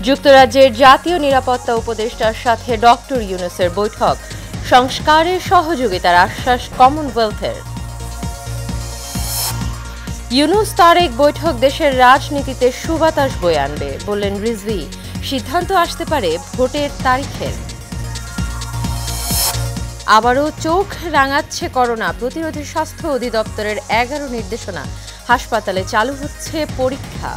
যুক্তরাজ্যের জাতীয় নিরাপত্তা উপদেষ্টার সাথে ডক্টর ইউনূসের বৈঠক, সংস্কারের সহযোগিতার আশ্বাস কমনওয়েলথের। ইউনূস তারেক বৈঠক দেশের রাজনীতিতে সুবাতাস বয়ে আনবে, বললেন রিজভী। সিদ্ধান্ত আসতে পারে ভোটের তারিখের। আবারও চোখ রাঙাচ্ছে করোনা প্রতিরোধে স্বাস্থ্য অধিদপ্তরের 11 নির্দেশনা। হাসপাতালে চালু হচ্ছে পরীক্ষা।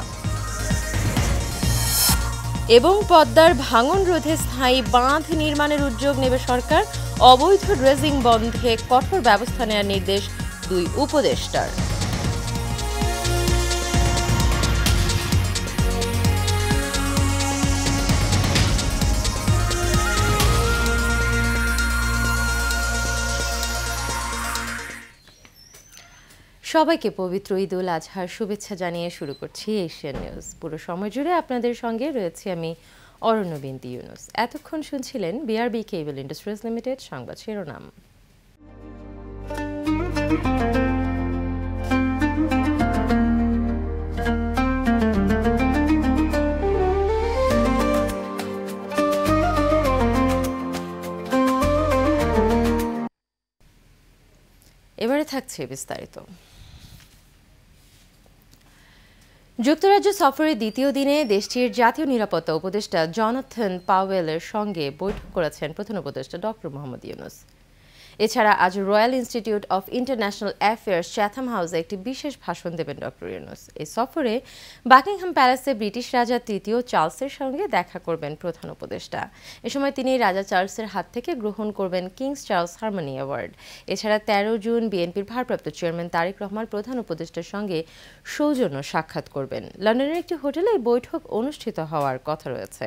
এবং পদ্মার ভাঙন রোধে স্থায়ী বাঁধ নির্মাণের উদ্যোগ নেবে সরকার। অবৈধ ড্রেজিং বন্ধে কঠোর ব্যবস্থা নেওয়ার নির্দেশ 2 উপদেষ্টার। সবাইকে পবিত্র ঈদ উল আজহার শুভেচ্ছা জানিয়ে শুরু করছি এশিয়ান নিউজ। পুরো সময় জুড়ে আপনাদের সঙ্গে রয়েছি আমি অরণ্য বিনতি ইউনুস। এতক্ষণ শুনছিলেন বিআরবি কেবল ইন্ডাস্ট্রিজ লিমিটেড সংবাদ শিরোনাম। এবারে থাকছে বিস্তারিত। যুক্তরাজ্য সফরের দ্বিতীয় দিনে দেশটির জাতীয় নিরাপত্তা উপদেষ্টা জনাথন পাওয়েলের সঙ্গে বৈঠক করেছেন প্রধান উপদেষ্টা ডক্টর মোহাম্মদ ইউনূস। এছাড়া আজ royal institute of international affairs Chatham হাউসে একটি বিশেষ ভাষণ দেবেন ডক্টর ইউনূস। এই সফরে বাকিংহাম প্যালেসে ব্রিটিশ রাজা তৃতীয় চার্লসের সঙ্গে দেখা করবেন প্রধান উপদেষ্টা। এ সময় তিনি রাজা চার্লসের হাত থেকে গ্রহণ করবেন কিংস চার্লস হারমোনি অ্যাওয়ার্ড। এছাড়া 13 জুন বিএনপির ভারপ্রাপ্ত চেয়ারম্যান তারেক রহমান প্রধান উপদেষ্টার সঙ্গে সৌজন্য সাক্ষাৎ করবেন। লন্ডনের একটি হোটেলে এই বৈঠক অনুষ্ঠিত হওয়ার কথা রয়েছে।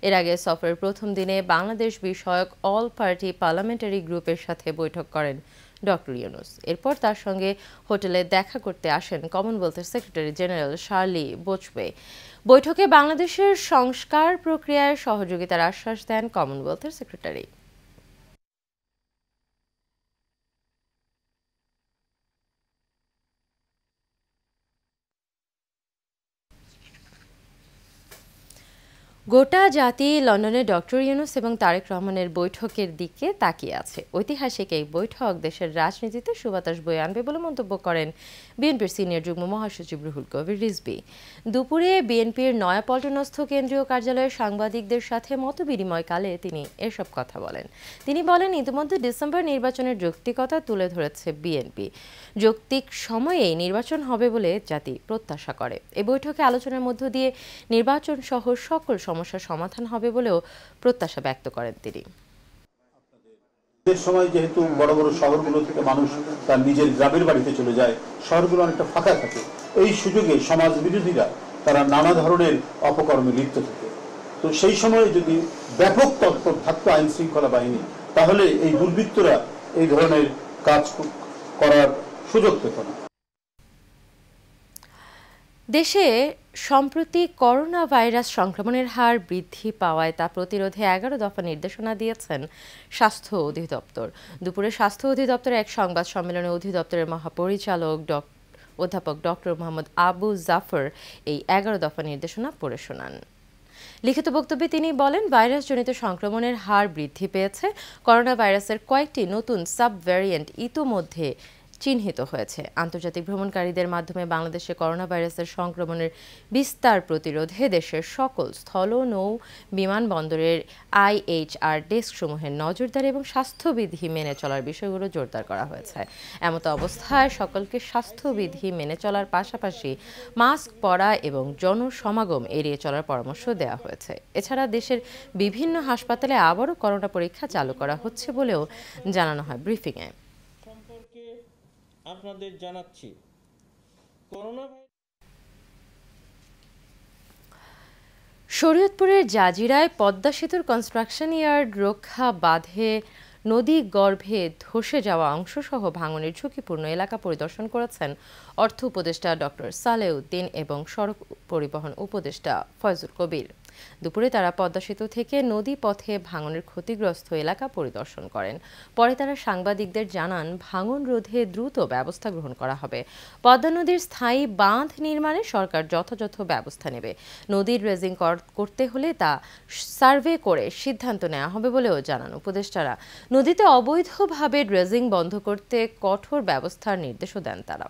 এর আগে সফরের প্রথম দিনে বাংলাদেশ বিষয়ক অল পার্টি পার্লামেন্টারি গ্রুপের সাথে বৈঠক করেন ডক্টর ইউনূস। এরপর তার সঙ্গে হোটেলে দেখা করতে আসেন কমনওয়েলথের সেক্রেটারি জেনারেল শার্লি বোচওয়ে। বৈঠকে বাংলাদেশের সংস্কার প্রক্রিয়ায় সহযোগিতার আশ্বাস দেন কমনওয়েলথের সেক্রেটারি। গোটা জাতি লন্ডনে ডক্টর ইউনূস এবং তারেক রহমানের বৈঠকের দিকে তাকিয়ে আছে। ঐতিহাসিক এই বৈঠক দেশের রাজনীতিতে সুবাতাস বয়ে আনবে বলে মন্তব্য করেন বিএনপির সিনিয়র যুগ্ম মহাসচিব রুহুল কবির রিজভী। দুপুরে বিএনপির নয়াপল্টনস্থ কেন্দ্রীয় কার্যালয়ে সাংবাদিকদের সাথে মতবিনিময়কালে তিনি এসব কথা বলেন। তিনি বলেন, ইতিমধ্যে ডিসেম্বর নির্বাচনের যৌক্তিকতা তুলে ধরেছে বিএনপি। যৌক্তিক সময়েই নির্বাচন হবে বলে জাতি প্রত্যাশা করে। এই বৈঠকে আলোচনার মধ্য দিয়ে নির্বাচন সহ সকল সমস্যার সমাধান হবে বলেও প্রত্যাশা ব্যক্ত করেন তিনি। সময় যেহেতু বড় বড় শহরগুলো থেকে মানুষ তার নিজের গ্রামের বাড়িতে চলে যায়, শহরগুলো অনেকটা ফাঁকা থাকে। এই সুযোগে সমাজ বিরোধীরা তারা নানা ধরনের অপকর্মে লিপ্ত থাকে। তো সেই সময়ে যদি ব্যাপক তৎপর থাকতো আইন শৃঙ্খলা বাহিনী, তাহলে এই দুর্বৃত্তরা এই ধরনের কাজ করার সুযোগ পেত না। দেশে সম্প্রতি করোনা ভাইরাস সংক্রমণের হার বৃদ্ধি পাওয়ায় তা প্রতিরোধে 11 দফা নির্দেশনা দিয়েছেন স্বাস্থ্য অধিদপ্তর। দুপুরে স্বাস্থ্য অধিদপ্তরের এক সংবাদ সম্মেলনে অধিদপ্তরের মহাপরিচালক অধ্যাপক ডক্টর মোহাম্মদ আবু জাফর এই 11 দফা নির্দেশনা পড়ে শোনান। লিখিত বক্তব্যে তিনি বলেন, ভাইরাসজনিত সংক্রমণের হার বৃদ্ধি পেয়েছে। করোনা ভাইরাসের কয়েকটি নতুন সাব ভ্যারিয়েন্ট ইতোমধ্যে চিহ্নিত হয়েছে। আন্তর্জাতিক ভ্রমণকারীদের মাধ্যমে বাংলাদেশে করোনা ভাইরাসের সংক্রমণের বিস্তার প্রতিরোধে দেশের সকল স্থল, নৌ, বিমানবন্দরের IHR ডেস্কসমূহের নজরদারি এবং স্বাস্থ্যবিধি মেনে চলার বিষয়গুলো জোরদার করা হয়েছে। এমতো অবস্থায় সকলকে স্বাস্থ্যবিধি মেনে চলার পাশাপাশি মাস্ক পরা এবং জনসমাগম এড়িয়ে চলার পরামর্শ দেওয়া হয়েছে। এছাড়া দেশের বিভিন্ন হাসপাতালে আবারও করোনা পরীক্ষা চালু করা হচ্ছে বলেও জানানো হয় ব্রিফিংয়ে। আপনাদের জানাচ্ছি, শরীয়তপুরের জাজিরায় পদ্মা সেতুর কনস্ট্রাকশন ইয়ার্ড রক্ষা বাঁধে নদী গর্ভে ধসে যাওয়া অংশসহ ভাঙনের ঝুঁকিপূর্ণ এলাকা পরিদর্শন করেছেন অর্থ উপদেষ্টা ডক্টর সালেউদ্দিন এবং সড়ক পরিবহন উপদেষ্টা ফয়জুল কবির। দুপুরে তারা পদ্মা সেতু থেকে নদী পথে ভাঙনের ক্ষতিগ্রস্ত এলাকা পরিদর্শন করেন। পরে তারা সাংবাদিকদের জানান, ভাঙন রোধে দ্রুত ব্যবস্থা গ্রহণ করা হবে। পদ্মা নদীর স্থায়ী বাঁধ নির্মাণে সরকার যথাযথ ব্যবস্থা নেবে। নদীর ড্রেজিং করতে হলে তা সার্ভে করে সিদ্ধান্ত নেওয়া হবে বলেও জানান উপদেষ্টারা। নদীতে অবৈধভাবে ড্রেজিং বন্ধ করতে কঠোর ব্যবস্থার নির্দেশও দেন তারা।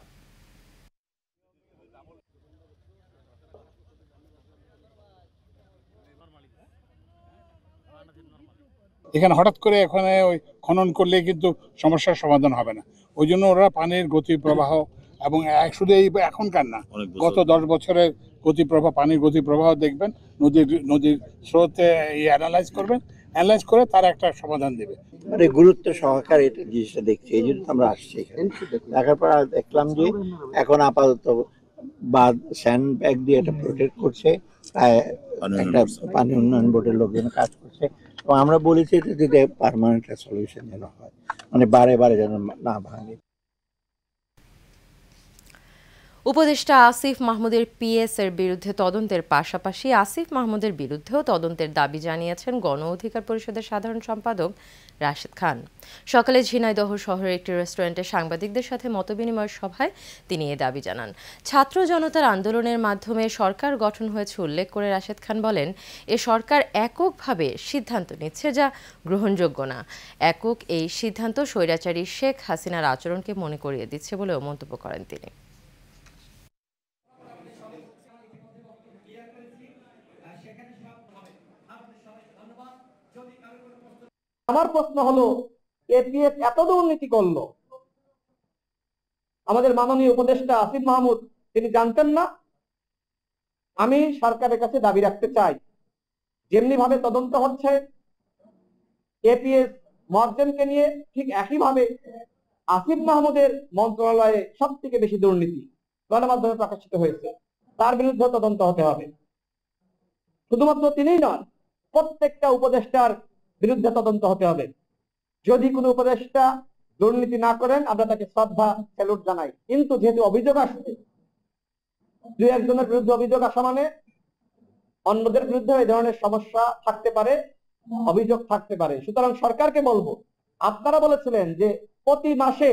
এখানে হঠাৎ করে এখানে ওই খনন করলে কিন্তু সমস্যার সমাধান হবে না। ওই জন্য ওরা পানির গতি প্রবাহ এবং শুধু এই এখনকার না, গত 10 বছরের গতি প্রবাহ, পানির গতি প্রবাহ দেখবেন, নদীর স্রোতে অ্যানালাইজ করবেন, অ্যানালাইজ করে তার একটা সমাধান দেবে। মানে গুরুত্ব সহকারে এটা জিনিসটা দেখছি, এই জন্য আমরা আসছি এখানে। দেখার পর দেখলাম যে এখন আপাতত বাঁধ স্যান্ড ব্যাগ দিয়ে এটা প্রোটেক্ট করছে, একটা পানি উন্নয়ন বোর্ডের লোকজন কাজ করছে। এবং আমরা বলেছি যে পার্মানেন্ট সলিউশন যেন হয়, মানে বারে বারে যেন না ভাঙে। উপদেষ্টা আসিফ মাহমুদের পিএস এর বিরুদ্ধে তদন্তের পাশাপাশি আসিফ মাহমুদের বিরুদ্ধেও তদন্তের দাবি জানিয়েছেন গণ অধিকার পরিষদের সাধারণ সম্পাদক রাশেদ খান। সকালে ঝিনাইদহ শহরের একটি রেস্টুরেন্টে সাংবাদিকদের সাথে মতবিনিময় সভায় তিনি এ দাবি জানান। ছাত্র জনতার আন্দোলনের মাধ্যমে সরকার গঠন হয়েছে উল্লেখ করে রাশেদ খান বলেন, এ সরকার এককভাবে সিদ্ধান্ত নিচ্ছে, যা গ্রহণযোগ্য না। একক এই সিদ্ধান্ত স্বৈরাচারী শেখ হাসিনার আচরণকে মনে করিয়ে দিচ্ছে বলেও মন্তব্য করেন তিনি। আমার প্রশ্ন হলো, এপিএস এত দুর্নীতি করলো, আমাদের মাননীয় উপদেষ্টা আসিফ মাহমুদ তিনি জানতেন না? আমি সরকারের কাছে দাবি রাখতে চাই, যেমনি ভাবে তদন্ত হচ্ছে এপিএস মর্জেনকে নিয়ে, ঠিক একইভাবে আসিফ মাহমুদের মন্ত্রণালয়ে সব থেকে বেশি দুর্নীতি গণমাধ্যমে প্রকাশিত হয়েছে, তার বিরুদ্ধে তদন্ত হতে হবে। শুধুমাত্র তিনিই নন, প্রত্যেকটা উপদেষ্টার বিরুদ্ধে তদন্ত হতে হবে। যদি কোনো উপদেষ্টা দুর্নীতি না করেন, আমরা তাকে শ্রদ্ধা স্যালুট জানাই। কিন্তু যেহেতু অভিযোগ আসছে, দুই একজনের বিরুদ্ধে অভিযোগ আসা মানে অন্যদের বিরুদ্ধে এই ধরনের সমস্যা থাকতে পারে, অভিযোগ থাকতে পারে। সুতরাং সরকারকে বলবো, আপনারা বলেছিলেন যে প্রতি মাসে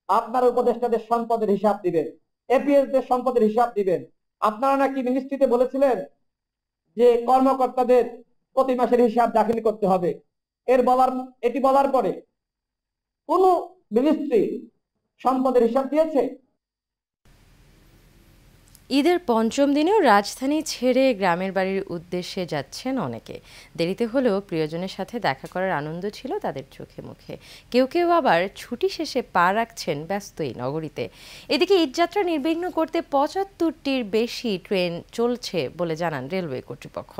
আপনারা উপদেষ্টাদের সম্পদের হিসাব দিবেন, এপিএস দের সম্পদের হিসাব দিবেন। আপনারা নাকি মিনিস্ট্রিতে বলেছিলেন যে কর্মকর্তাদের প্রতি মাসের হিসাব দাখিল করতে হবে। এটি বলার পরে কোন মিনিস্ট্রি সম্পদের হিসাব দিয়েছে? ঈদের পঞ্চম দিনেও রাজধানী ছেড়ে গ্রামের বাড়ির উদ্দেশ্যে যাচ্ছেন অনেকে। দেরিতে হলেও প্রিয়জনের সাথে দেখা করার আনন্দ ছিল তাদের চোখে মুখে। কেউ কেউ আবার ছুটি শেষে পা রাখছেন ব্যস্ত এই নগরীতে। এদিকে ঈদযাত্রা নির্বিঘ্ন করতে ৭৫টির বেশি ট্রেন চলছে বলে জানান রেলওয়ে কর্তৃপক্ষ।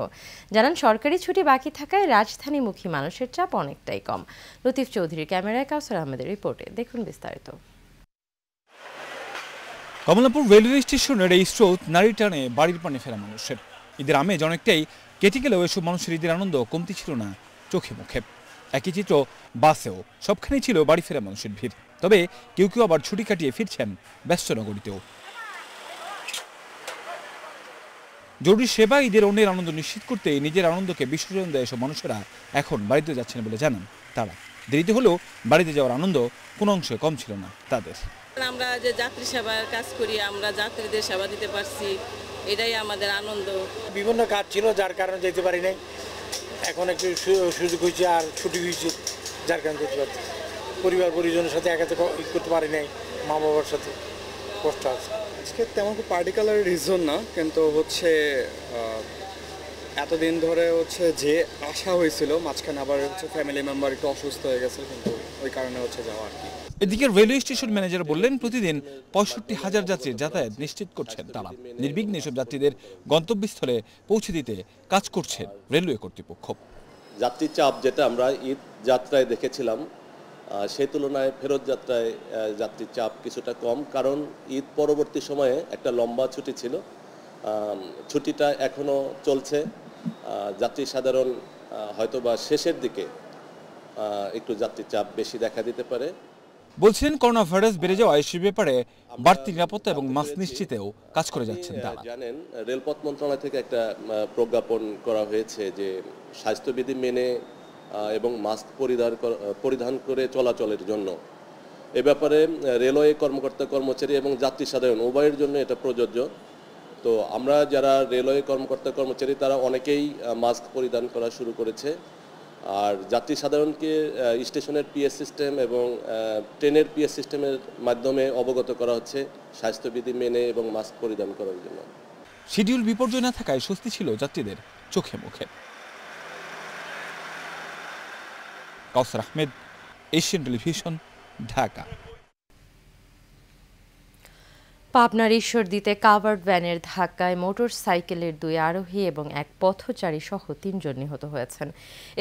জানান, সরকারি ছুটি বাকি থাকায় রাজধানীমুখী মানুষের চাপ অনেকটাই কম। লতিফ চৌধুরীর ক্যামেরায় কাউসার আহমেদের রিপোর্টে দেখুন বিস্তারিত। কমলাপুর রেলওয়ে স্টেশনের এই স্রোত নারী টানে বাড়ির পানে ফেরা মানুষের। ঈদের আমেজ অনেকটাই কেটে গেলেও এসব মানুষের ঈদের আনন্দ কমতি ছিল না চোখে মুখে। একই চিত্র বাসেও, সবখানেই ছিল বাড়ি ফেরা মানুষের ভিড়। তবে কেউ কেউ আবার ছুটি কাটিয়ে ফিরছেন ব্যস্ত নগরীতেও। জরুরি সেবা ঈদের অন্যের আনন্দ নিশ্চিত করতে নিজের আনন্দকে বিসর্জন দেয় এসব মানুষেরা এখন বাড়িতে যাচ্ছেন বলে জানান তারা। দেরিতে হলেও বাড়িতে যাওয়ার আনন্দ কোনো অংশে কম ছিল না তাদের। আমরা যে যাত্রী সেবার কাজ করি, আমরা যাত্রীদের সেবা দিতে পারছি, এটাই আমাদের আনন্দ। বিভিন্ন কাজ ছিল যার কারণে যেতে পারি নাই, এখন একটু সুযোগ হয়েছে আর ছুটি হয়েছে যার কারণে যেতে পারছি। পরিবার পরিজনের সাথে একাতে করতে পারি নাই, মা বাবার সাথে কষ্ট আছে। আজকে তেমন খুব পার্টিকুলার রিজন না, কিন্তু হচ্ছে এতদিন ধরে হচ্ছে যে আশা হয়েছিল, মাঝখানে আবার হচ্ছে ফ্যামিলি মেম্বার একটু অসুস্থ হয়ে গেছে, কিন্তু ওই কারণে হচ্ছে যাওয়া আর কি। এদিকে রেলওয়ে স্টেশন ম্যানেজার বললেন, প্রতিদিন ৬৫,০০০ যাত্রীর যাতায়াত নিশ্চিত করছেন তারা। নির্বিঘ্নে এসব যাত্রীদের গন্তব্যস্থলে পৌঁছে দিতে কাজ করছেন রেলওয়ে কর্তৃপক্ষ। যাত্রীর চাপ যেটা আমরা ঈদ যাত্রায় দেখেছিলাম, সেই তুলনায় ফেরত যাত্রায় যাত্রীর চাপ কিছুটা কম, কারণ ঈদ পরবর্তী সময়ে একটা লম্বা ছুটি ছিল, ছুটিটা এখনও চলছে। যাত্রী সাধারণ হয়তোবা শেষের দিকে একটু যাত্রীর চাপ বেশি দেখা দিতে পারে। বলছিলেন করোনা ভাইরাস বেড়ে যাওয়ায় সে ব্যাপারে বাড়তি নিরাপত্তা এবং মাস্ক নিশ্চিতেও কাজ করে যাচ্ছেন তারা। জানেন, রেলপথ মন্ত্রণালয় থেকে একটা প্রজ্ঞাপন করা হয়েছে যে স্বাস্থ্যবিধি মেনে এবং মাস্ক পরিধান করে চলাচলের জন্য। এ ব্যাপারে রেলওয়ে কর্মকর্তা কর্মচারী এবং যাত্রী সাধারণ উভয়ের জন্য এটা প্রযোজ্য। তো আমরা যারা রেলওয়ে কর্মকর্তা কর্মচারী তারা অনেকেই মাস্ক পরিধান করা শুরু করেছে। আর যাত্রী সাধারণকে স্টেশনের পিএস সিস্টেম এবং ট্রেনের পিএস সিস্টেমের মাধ্যমে অবগত করা হচ্ছে স্বাস্থ্যবিধি মেনে এবং মাস্ক পরিধান করার জন্য। শিডিউল বিপর্যয় না থাকায় স্বস্তি ছিল যাত্রীদের চোখে মুখে। কাউসার আহমেদ, এশিয়ান টেলিভিশন, ঢাকা। পাবনার ঈশ্বরদীতে কাভার্ড ভ্যানের ধাক্কায় মোটরসাইকেলের 2 আরোহী এবং এক পথচারী সহ 3 জন নিহত হয়েছেন।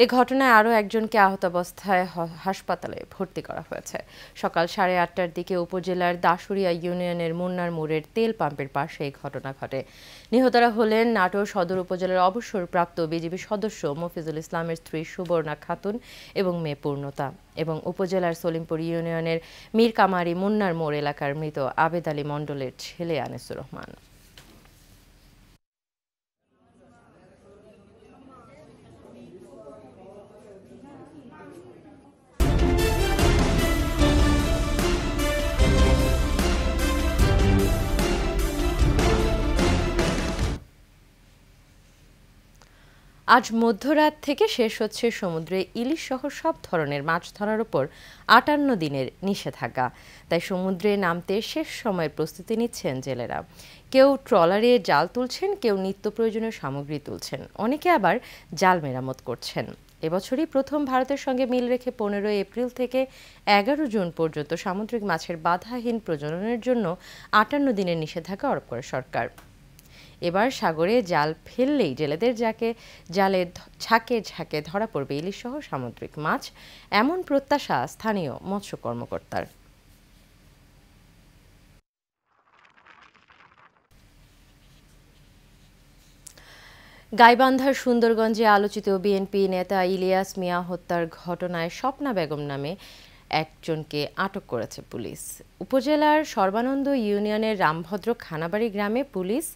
এ ঘটনায় আরও একজনকে আহত অবস্থায় হাসপাতালে ভর্তি করা হয়েছে। সকাল 8:30টার দিকে উপজেলার দাসুরিয়া ইউনিয়নের মুন্নার মোড়ের তেল পাম্পের পাশে এই ঘটনা ঘটে। নিহতরা হলেন নাটোর সদর উপজেলার অবসরপ্রাপ্ত বিজিবি সদস্য মফিজুল ইসলামের স্ত্রী সুবর্ণা খাতুন এবং মেয়ে পূর্ণতা এবং উপজেলার সলিমপুর ইউনিয়নের মীরকামারী মুন্নার মোড় এলাকার মৃত আবেদ আলী মণ্ডলের ছেলে আনিসুর রহমান। আজ মধ্যরাত থেকে শেষ হচ্ছে সমুদ্রে ইলিশ সহ সব ধরনের মাছ ধরার উপর 58 দিনের নিষেধাজ্ঞা। তাই সমুদ্রে নামতে শেষ সময়ের প্রস্তুতি নিচ্ছেন জেলেরা। কেউ ট্রলারে জাল তুলছেন, কেউ নিত্য প্রয়োজনীয় সামগ্রী তুলছেন, অনেকে আবার জাল মেরামত করছেন। এবছরই প্রথম ভারতের সঙ্গে মিল রেখে 15 এপ্রিল থেকে 11 জুন পর্যন্ত সামুদ্রিক মাছের বাধাহীন প্রজননের জন্য 58 দিনের নিষেধাজ্ঞা আরোপ করে সরকার। এবার সাগরে জাল ফেললেই জেলেদের জালে ঝাঁকে ঝাঁকে ধরা পড়বে ইলিশ সহ সামুদ্রিক মাছ, এমন প্রত্যাশা স্থানীয় মৎস্য কর্মকর্তার। গাইবান্ধার সুন্দরগঞ্জে আলোচিত বিএনপি নেতা ইলিয়াস মিয়া হত্যার ঘটনায় স্বপ্না বেগম নামে একজনকে আটক করেছে পুলিশ। উপজেলার সর্বানন্দ ইউনিয়নের রামভদ্র খানাবাড়ি গ্রামে পুলিশ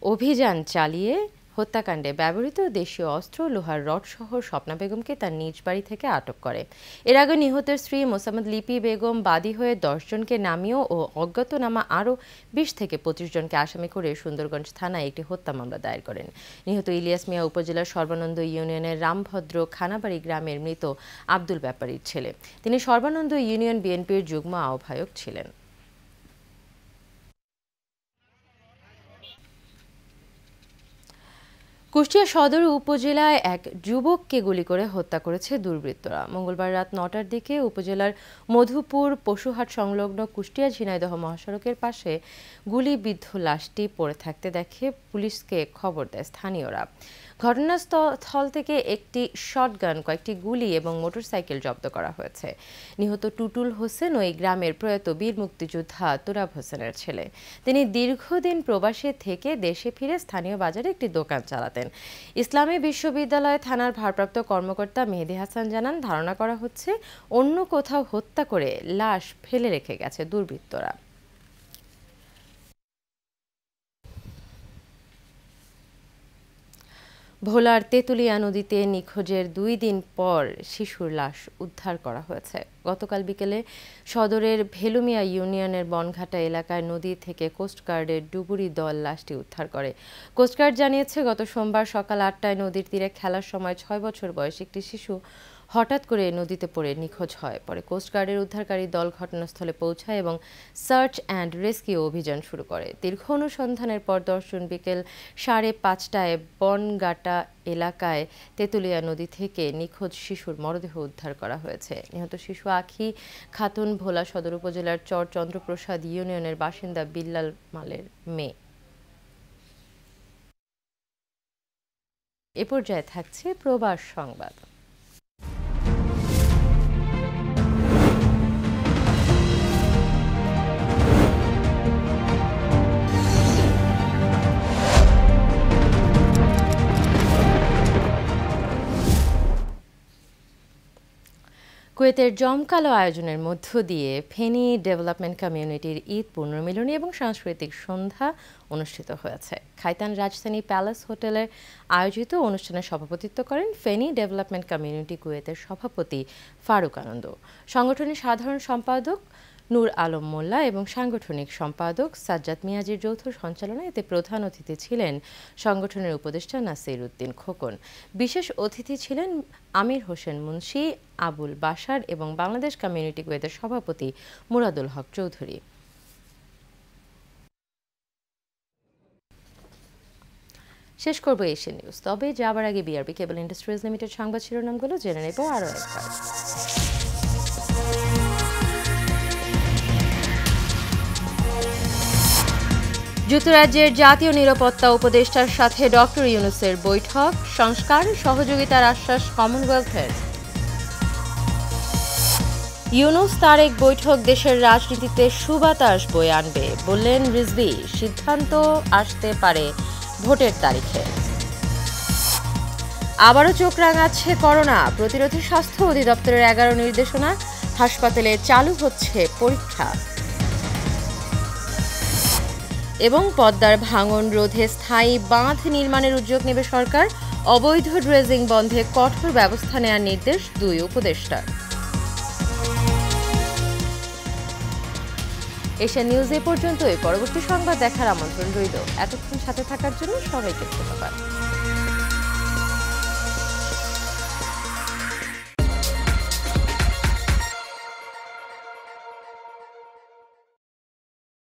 অভিযান চালিয়ে হত্যাকাণ্ডে ব্যবহৃত দেশীয় অস্ত্র, লোহার রড সহ স্বপ্না বেগমকে তার নিজ বাড়ি থেকে আটক করে। এর আগে নিহতের স্ত্রী মোসাম্মদ লিপি বেগম বাদী হয়ে 10 জনকে নামিয়ে ও অজ্ঞাতনামা আরও 20 থেকে 25 জনকে আসামি করে সুন্দরগঞ্জ থানায় একটি হত্যা মামলা দায়ের করেন। নিহত ইলিয়াস মিয়া উপজেলার সর্বানন্দ ইউনিয়নের রামভদ্র খানাবাড়ি গ্রামের মৃত আব্দুল ব্যাপারীর ছেলে। তিনি সর্বানন্দ ইউনিয়ন বিএনপির যুগ্ম আহ্বায়ক ছিলেন। কুষ্টিয়া সদর উপজেলায় এক যুবককে গুলি করে হত্যা করেছে দুর্বৃত্তরা। মঙ্গলবার রাত 9টার দিকে উপজেলার মধুপুর পশুহাট সংলগ্ন কুষ্টিয়া ঝিনাইদহ মহাসড়কের পাশে গুলিবিদ্ধ লাশটি পড়ে থাকতে দেখে পুলিশকে খবর দেয় স্থানীয়রা। ঘটনাস্থল থেকে একটি শটগান, কয়েকটি গুলি এবং মোটরসাইকেল জব্দ করা হয়েছে। নিহত টুটুল হোসেন ওই গ্রামের প্রয়াত বীর মুক্তিযোদ্ধা তুরাব হোসেনের ছেলে। তিনি দীর্ঘদিন প্রবাসে থেকে দেশে ফিরে স্থানীয় বাজারে একটি দোকান চালাতেন। ইসলামী বিশ্ববিদ্যালয় থানার ভারপ্রাপ্ত কর্মকর্তা মেহেদি হাসান জানান, ধারণা করা হচ্ছে অন্য কোথাও হত্যা করে লাশ ফেলে রেখে গেছে দুর্বৃত্তরা। ভোলার তেঁতুলিয়া নদীতে নিখোঁজের 2 দিন পর শিশুর লাশ উদ্ধার করা হয়েছে। গতকাল বিকেলে সদরের ভেলুমিয়া ইউনিয়নের বনঘাটা এলাকায় নদী থেকে কোস্টগার্ডের ডুবুরি দল লাশটি উদ্ধার করে। কোস্টগার্ড জানিয়েছে, গত সোমবার সকাল 8টায় নদীর তীরে খেলার সময় 6 বছর বয়সী একটি শিশু হঠাৎ করে নদীতে পড়ে নিখোঁজ হয়। পরে কোস্টগার্ডের উদ্ধারকারী দল ঘটনাস্থলে পৌঁছায় এবং সার্চ অ্যান্ড রেস্কিউ অভিযান শুরু করে। দীর্ঘ অনুসন্ধানের পর 10 জুন বিকেল 5:30টায় বনগাটা এলাকায় তেঁতুলিয়া নদী থেকে নিখোঁজ শিশুর মরদেহ উদ্ধার করা হয়েছে। নিহত শিশু আখি খাতুন ভোলা সদর উপজেলার চর চন্দ্রপ্রসাদ ইউনিয়নের বাসিন্দা বিল্লাল মালের মেয়ে। এ পর্যায়ে থাকছে প্রবাস সংবাদ। কুয়েতের জমকালো আয়োজনের মধ্য দিয়ে ফেনী ডেভেলপমেন্ট কমিউনিটির ঈদ পুনর্মিলনী এবং সাংস্কৃতিক সন্ধ্যা অনুষ্ঠিত হয়েছে। খাইতান রাজধানী প্যালেস হোটেলে আয়োজিত অনুষ্ঠানে সভাপতিত্ব করেন ফেনী ডেভেলপমেন্ট কমিউনিটি কুয়েতের সভাপতি ফারুক আনন্দ, সংগঠনের সাধারণ সম্পাদক নূর আলম মোল্লা এবং সাংগঠনিক সম্পাদক সাজ্জাদ মিয়াজির যৌথ সঞ্চালনায় এতে প্রধান অতিথি ছিলেন সংগঠনের উপদেষ্টা নাসির উদ্দিন খোকন। বিশেষ অতিথি ছিলেন আমির হোসেন মুন্সি, আবুল বাশার এবং বাংলাদেশ কমিউনিটি কুয়েতের সভাপতি মুরাদুল হক চৌধুরী। শেষ করব এশিয়ান নিউজ, তবে যাবার আগে বিআরবি কেবল ইন্ডাস্ট্রিজ লিমিটেড সংবাদ শিরোনামগুলো জেনে নেব আরও একবার। যুক্তরাজ্যের জাতীয় নিরাপত্তা উপদেষ্টার সাথে ডক্টর ইউনূসের বৈঠক, সংস্কার সহযোগিতার আশ্বাস কমনওয়েলথের। ইউনূস তারেক বৈঠক দেশের রাজনীতিতে সুবাতাস বয়ে আনবে বললেন রিজভী, সিদ্ধান্ত আসতে পারে ভোটের তারিখে। আবারও চোখ রাঙাচ্ছে করোনা প্রতিরোধে স্বাস্থ্য অধিদপ্তরের 11 নির্দেশনা, হাসপাতালে চালু হচ্ছে পরীক্ষা। এবং পদ্মার ভাঙন রোধে স্থায়ী বাঁধ নির্মাণের উদ্যোগ নেবে সরকার, অবৈধ ড্রেজিং বন্ধে কঠোর ব্যবস্থা নেওয়ার নির্দেশ 2 উপদেষ্টার। এশিয়ান নিউজ এ পর্যন্তই। পরবর্তী সংবাদ দেখার আমন্ত্রণ রইল। এতক্ষণ সাথে থাকার জন্য সবাইকে ধন্যবাদ।